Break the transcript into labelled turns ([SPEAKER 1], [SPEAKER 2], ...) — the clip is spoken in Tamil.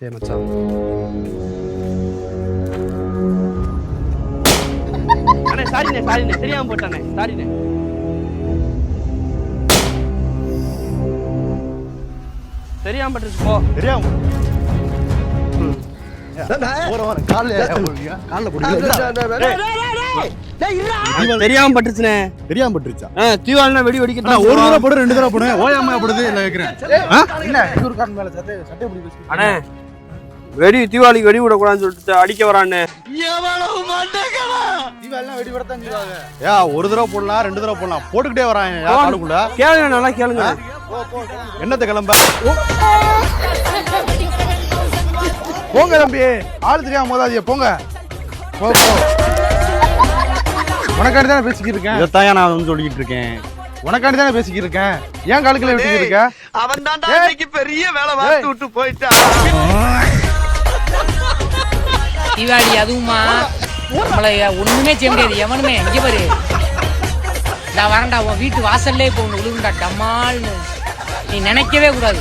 [SPEAKER 1] சரி மச்சான். அண்ணே சாரிண்ணே சாரிண்ணே தெரியாம போட்டானே சாரிண்ணே. தெரியாம பட்டுச்சு போ.
[SPEAKER 2] தெரியாம
[SPEAKER 1] தெரியாம பட்டுச்சுனே.
[SPEAKER 2] தெரியாம பட்டுருச்சா?
[SPEAKER 1] தீவாளினா வெடி வெடிக்க
[SPEAKER 2] ஒரு தடவை போடு 2 தடவை போடு. ஓயாம போடுது இல்ல கேக்குறேன். என்ன ஒரு கால் மேல சட்டை பிடி பேசி.
[SPEAKER 1] அண்ணே வெடி தீவாளிக்கு வெடி விட கூடாதுன்னு சொல்லிட்டு அடிக்க வரானே.
[SPEAKER 2] எவ்வளவு மண்டகடா. தீவாளினா வெடி விடத்தான் சொல்றாங்க. யா ஒரு தடவை போடலாம் 2 தடவை போடலாம். போட்டுக்கிட்டே வராங்க யா காலுக்குள்ள.
[SPEAKER 1] கேளுங்க நல்லா கேளுங்க.
[SPEAKER 2] என்னத்த கிளம்ப? போங்க தம்பி. ஆள் தெரியாம மோதாதீங்க போங்க. போ போ. உனக்காண்டி தானே பேசிக்கிட்டு இருக்கேன்.
[SPEAKER 1] இதைத்தான் நான் வந்து சொல்லிக்கிட்டு இருக்கேன்.
[SPEAKER 2] உனக்காண்டி தானே பேசிக்கிட்டு இருக்கேன். ஏன் காலுக்குள்ள வெட்டிக்கிட்டு இருக்க?
[SPEAKER 3] அவன் தான்டா இன்னைக்கு பெரிய வேலை பார்த்து விட்டு போயிட்டான்.
[SPEAKER 4] தீவாளி அதுவுமா நம்மளை ஒண்ணுமே செய்ய முடியாது. எவனுமே இங்க பாரு நான் வரேன்டா உன் வீட்டு வாசல்லே இப்போ ஒன்று விழுகுண்டா டமால்னு நீ நினைக்கவே கூடாது.